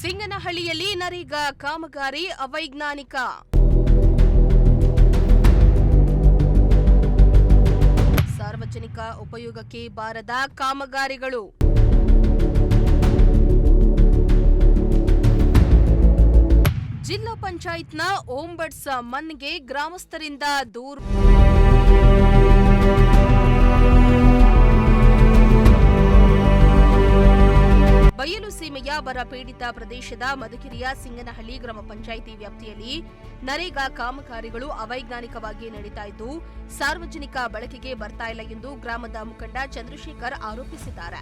ಸಿಂಗನಹಳ್ಳಿಯಲ್ಲಿ ನರೇಗಾ ಕಾಮಗಾರಿ ಅವೈಜ್ಞಾನಿಕ. ಸಾರ್ವಜನಿಕ ಉಪಯೋಗಕ್ಕೆ ಬಾರದ ಕಾಮಗಾರಿಗಳು. ಜಿಲ್ಲಾ ಪಂಚಾಯತ್ನ ಓಂಬಡ್ಸ್ಮನ್ಗೆ ಗ್ರಾಮಸ್ಥರಿಂದ ದೂರು. ಬಯಲು ಸೀಮೆಯ ಬರ ಪೀಡಿತ ಪ್ರದೇಶದ ಮಧುಗಿರಿಯ ಸಿಂಗನಹಳ್ಳಿ ಗ್ರಾಮ ಪಂಚಾಯಿತಿ ವ್ಯಾಪ್ತಿಯಲ್ಲಿ ನರೇಗಾ ಕಾಮಗಾರಿಗಳು ಅವೈಜ್ಞಾನಿಕವಾಗಿ ನಡೀತಾ ಇದ್ದು ಸಾರ್ವಜನಿಕ ಬಳಕೆಗೆ ಬರ್ತಾ ಇಲ್ಲ ಎಂದು ಗ್ರಾಮದ ಮುಖಂಡ ಚಂದ್ರಶೇಖರ್ ಆರೋಪಿಸಿದ್ದಾರೆ.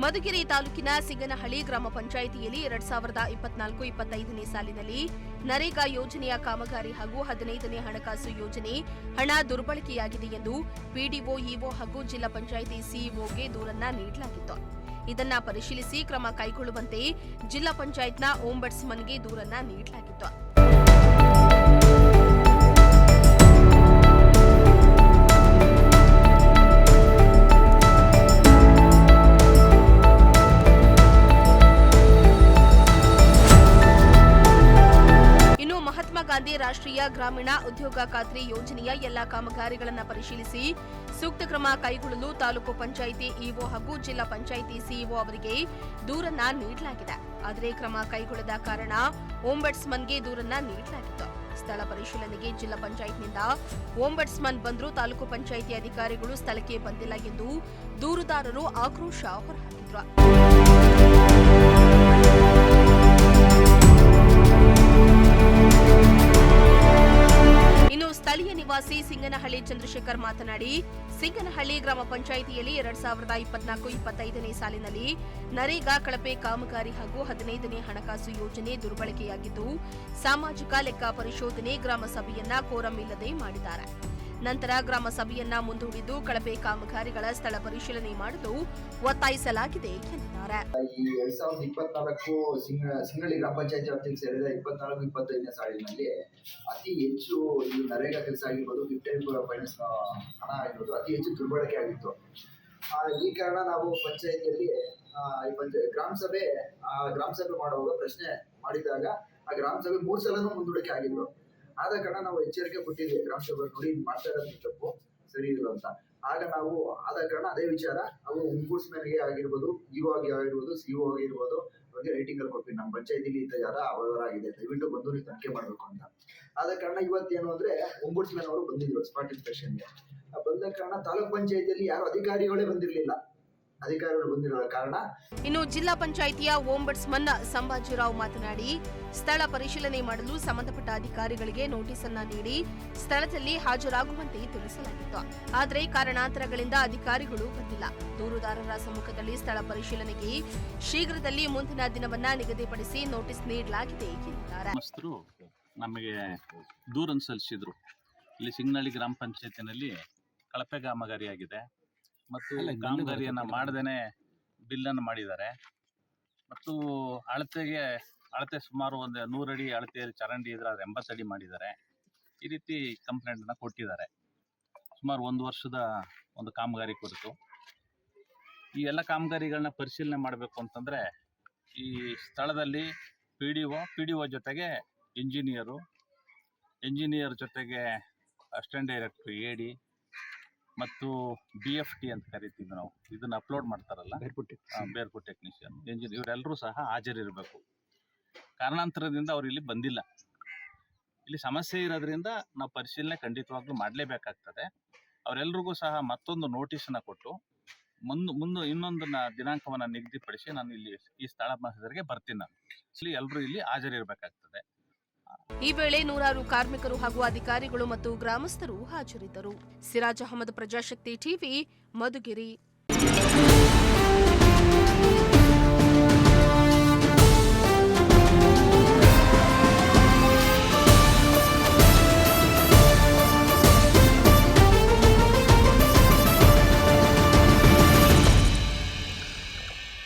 ಮಧುಗಿರಿ ತಾಲೂಕಿನ ಸಿಂಗನಹಳ್ಳಿ ಗ್ರಾಮ ಪಂಚಾಯಿತಿಯಲ್ಲಿ 2024-25ನೇ ಸಾಲಿನಲ್ಲಿ ನರೇಗಾ ಯೋಜನೆಯ ಕಾಮಗಾರಿ ಹಾಗೂ 15ನೇ ಹಣಕಾಸು ಯೋಜನೆ ಹಣ ದುರ್ಬಳಕೆಯಾಗಿದೆ ಎಂದು ಪಿಡಿಒ, ಇಒ ಹಾಗೂ ಜಿಲ್ಲಾ ಪಂಚಾಯಿತಿ ಸಿಇಒಗೆ ದೂರನ್ನ ನೀಡಲಾಗಿತ್ತು. ಇದನ್ನ ಪರಿಶೀಲಿಸಿ ಕ್ರಮ ಕೈಗೊಳ್ಳುವಂತೆ ಜಿಲ್ಲಾ ಪಂಚಾಯತ್ನ ಓಂಬಡ್ಸ್ಮನ್ಗೆ ದೂರನ್ನ ನೀಡಲಾಗಿತ್ತು. ಗಾಂಧಿ ರಾಷ್ಟ್ರೀಯ ಗ್ರಾಮೀಣ ಉದ್ಯೋಗ ಖಾತ್ರಿ ಯೋಜನೆಯ ಎಲ್ಲಾ ಕಾಮಗಾರಿಗಳನ್ನು ಪರಿಶೀಲಿಸಿ ಸೂಕ್ತ ಕ್ರಮ ಕೈಗೊಳ್ಳಲು ತಾಲೂಕು ಪಂಚಾಯಿತಿ ಇಒ ಹಾಗೂ ಜಿಲ್ಲಾ ಪಂಚಾಯಿತಿ ಸಿಇಒ ಅವರಿಗೆ ದೂರನ್ನ ನೀಡಲಾಗಿದೆ. ಆದರೆ ಕ್ರಮ ಕೈಗೊಳ್ಳದ ಕಾರಣ ಓಂಬಡ್ಸ್ಮನ್ಗೆ ದೂರನ್ನ ನೀಡಲಾಗಿತ್ತು. ಸ್ಥಳ ಪರಿಶೀಲನೆಗೆ ಜಿಲ್ಲಾ ಪಂಚಾಯತ್ನಿಂದ ಓಂಬಡ್ಸ್ಮನ್ ಬಂದರೂ ತಾಲೂಕು ಪಂಚಾಯಿತಿ ಅಧಿಕಾರಿಗಳು ಸ್ಥಳಕ್ಕೆ ಬಂದಿಲ್ಲ ಎಂದು ದೂರುದಾರರು ಆಕ್ರೋಶ ಹೊರಹಾಕಿದ್ರು. ಸ್ಥಳೀಯ ನಿವಾಸಿ ಸಿಂಗನಹಳ್ಳಿ ಚಂದ್ರಶೇಖರ್ ಮಾತನಾಡಿ, ಸಿಂಗನಹಳ್ಳಿ ಗ್ರಾಮ ಪಂಚಾಯಿತಿಯಲ್ಲಿ 2024-25ನೇ ಸಾಲಿನಲ್ಲಿ ನರೇಗಾ ಕಳಪೆ ಕಾಮಗಾರಿ ಹಾಗೂ 15ನೇ ಹಣಕಾಸು ಯೋಜನೆ ದುರ್ಬಳಕೆಯಾಗಿದ್ದು ಸಾಮಾಜಿಕ ಲೆಕ್ಕ ಪರಿಶೋಧನೆ ಗ್ರಾಮ ಸಭೆಯನ್ನ ಕೋರಂ ಇಲ್ಲದೆ ಮಾಡಿದ್ದಾರೆ. ನಂತರ ಗ್ರಾಮ ಸಭೆಯನ್ನ ಮುಂದೂಡಿದ್ದು ಕಳಪೆ ಕಾಮಗಾರಿಗಳ ಸ್ಥಳ ಪರಿಶೀಲನೆ ಮಾಡಲು ಒತ್ತಾಯಿಸಲಾಗಿದೆ ಎಂದಿದ್ದಾರೆ. ಈ 2024 ಸಿಂಗನಹಳ್ಳಿ ಗ್ರಾಮ ಪಂಚಾಯತಿ ವ್ಯಾಪ್ತಿಗೆ ಸೇರಿದ 24-25ನೇ ಸಾಲಿನಲ್ಲಿ ಅತಿ ಹೆಚ್ಚು ಈ ನರೇಗಾ ಕೆಲಸ ಆಗಿರ್ಬೋದು, ಫೈನಾನ್ಸ್ ಹಣ ಆಗಿರ್ಬೋದು ಅತಿ ಹೆಚ್ಚು ದುರ್ಬಳಕೆ ಆಗಿತ್ತು. ಈ ಕಾರಣ ನಾವು ಪಂಚಾಯತಿಯಲ್ಲಿ ಗ್ರಾಮ ಸಭೆ ಮಾಡುವಾಗ ಪ್ರಶ್ನೆ ಮಾಡಿದಾಗ ಆ ಗ್ರಾಮ ಸಭೆ 3 ಸಲನೂ ಮುಂದೂಡಿಕೆ ಆಗಿದ್ರು. ಆದ ಕಾರಣ ನಾವು ಎಚ್ಚರಿಕೆ ಕೊಟ್ಟಿದ್ವಿ ಗ್ರಾಮ ಸಭೆ ನೋಡಿ ಮಾಡ್ತಾ ಇರೋದು ತಪ್ಪು, ಸರಿ ಇಲ್ಲ ಅಂತ. ಆಗ ನಾವು ಆದ ಕಾರಣ ಅದೇ ವಿಚಾರ ನಾವು ಓಂಬಡ್ಸ್ಮನ್ಗೆ ಆಗಿರ್ಬೋದು, ಇಒ ಆಗಿರ್ಬೋದು, ಸಿಇಒ ಆಗಿರ್ಬೋದು ಅವ್ರಿಗೆ ರೈಟಿಂಗ್ ಅಲ್ಲಿ ಕೊಡ್ತೀವಿ. ನಮ್ಮ ಪಂಚಾಯತಿಲಿ ಇಂಥ ಯಾರ ಅವ್ಯವಹಾರ ಆಗಿದೆ, ದಯವಿಟ್ಟು ಬಂದು ನೀವು ತನಿಖೆ ಮಾಡಬೇಕು ಅಂತ. ಆದ ಕಾರಣ ಇವತ್ತೇನು ಅಂದ್ರೆ ಓಂಬಡ್ಸ್ಮನ್ ಅವರು ಬಂದಿದ್ರು ಸ್ಪಾಟ್ ಇನ್ಸ್ಪೆಕ್ಷನ್ಗೆ. ಬಂದ ಕಾರಣ ತಾಲೂಕ್ ಪಂಚಾಯತಿಯಲ್ಲಿ ಯಾರು ಅಧಿಕಾರಿಗಳೇ ಬಂದಿರಲಿಲ್ಲ. ಕಾರಣ ಇನ್ನು ಜಿಲ್ಲಾ ಪಂಚಾಯಿತಿಯ ಓಂಬಡ್ಸ್ಮನ್ ಸಂಭಾಜಿರಾವ್ ಮಾತನಾಡಿ, ಸ್ಥಳ ಪರಿಶೀಲನೆ ಮಾಡಲು ಸಂಬಂಧಪಟ್ಟ ಅಧಿಕಾರಿಗಳಿಗೆ ನೋಟಿಸ್ ಅನ್ನ ನೀಡಿ ಸ್ಥಳದಲ್ಲಿ ಹಾಜರಾಗುವಂತೆ ತಿಳಿಸಲಾಗಿತ್ತು. ಆದರೆ ಕಾರಣಾಂತರಗಳಿಂದ ಅಧಿಕಾರಿಗಳು ಬಂದಿಲ್ಲ. ದೂರುದಾರರ ಸಮ್ಮುಖದಲ್ಲಿ ಸ್ಥಳ ಪರಿಶೀಲನೆಗೆ ಶೀಘ್ರದಲ್ಲಿ ಮುಂದಿನ ದಿನವನ್ನ ನಿಗದಿಪಡಿಸಿ ನೋಟಿಸ್ ನೀಡಲಾಗಿದೆ ಎಂದಿದ್ದಾರೆ. ನಮಗೆ ದೂರನ್ನು ಸಲ್ಲಿಸಿದ್ರು. ಇಲ್ಲಿ ಸಿಂಗನಹಳ್ಳಿ ಗ್ರಾಮ ಪಂಚಾಯತಿನಲ್ಲಿ ಕಳಪೆ ಕಾಮಗಾರಿಯಾಗಿದೆ ಮತ್ತು ಕಾಮಗಾರಿಯನ್ನು ಮಾಡದೇನೆ ಬಿಲ್ಲನ್ನು ಮಾಡಿದ್ದಾರೆ ಮತ್ತು ಅಳತೆ ಸುಮಾರು ಒಂದು 100 ಅಡಿ ಅಳತೆಯಲ್ಲಿ ಚರಂಡಿ ಇದ್ರೆ 80 ಅಡಿ ಮಾಡಿದ್ದಾರೆ. ಈ ರೀತಿ ಕಂಪ್ಲೇಂಟನ್ನು ಕೊಟ್ಟಿದ್ದಾರೆ. ಸುಮಾರು 1 ವರ್ಷದ ಒಂದು ಕಾಮಗಾರಿ ಕುರಿತು ಈ ಎಲ್ಲ ಕಾಮಗಾರಿಗಳನ್ನ ಪರಿಶೀಲನೆ ಮಾಡಬೇಕು ಅಂತಂದರೆ ಈ ಸ್ಥಳದಲ್ಲಿ ಪಿ.ಡಿ.ಒ ಜೊತೆಗೆ ಇಂಜಿನಿಯರ್ ಜೊತೆಗೆ ಅಸಿಸ್ಟೆಂಟ್ ಡೈರೆಕ್ಟರ್ AD ಮತ್ತು BFT ಅಂತ ಕರಿತೀವಿ ನಾವು. ಇದನ್ನು ಅಪ್ಲೋಡ್ ಮಾಡ್ತಾರಲ್ಲ, ಬೇರ್ಪುಟ್ ಟೆಕ್ನಿಷಿಯನ್, ಇಂಜಿನಿಯರ್, ಇವರೆಲ್ಲರೂ ಸಹ ಹಾಜರಿರಬೇಕು. ಕಾರಣಾಂತರದಿಂದ ಅವ್ರು ಇಲ್ಲಿ ಬಂದಿಲ್ಲ. ಇಲ್ಲಿ ಸಮಸ್ಯೆ ಇರೋದ್ರಿಂದ ನಾವು ಪರಿಶೀಲನೆ ಖಂಡಿತವಾಗ್ಲೂ ಮಾಡಲೇಬೇಕಾಗ್ತದೆ. ಅವರೆಲ್ಲರಿಗೂ ಸಹ ಮತ್ತೊಂದು ನೋಟಿಸನ್ನು ಕೊಟ್ಟು ಇನ್ನೊಂದು ದಿನಾಂಕವನ್ನು ನಿಗದಿಪಡಿಸಿ ನಾನು ಇಲ್ಲಿ ಈ ಸ್ಥಳ ಹೆಸರಿಗೆ ಬರ್ತೀನಿ. ನಾನು ಇಲ್ಲಿ ಎಲ್ಲರೂ ಇಲ್ಲಿ ಹಾಜರಿರಬೇಕಾಗ್ತದೆ. ಈ ವೇಳೆ ನೂರಾರು ಕಾರ್ಮಿಕರು ಹಾಗೂ ಅಧಿಕಾರಿಗಳು ಮತ್ತು ಗ್ರಾಮಸ್ಥರು ಹಾಜರಿದ್ದರು. ಸಿರಾಜ್ ಅಹಮದ್, ಪ್ರಜಾಶಕ್ತಿ ಟಿವಿ, ಮಧುಗಿರಿ.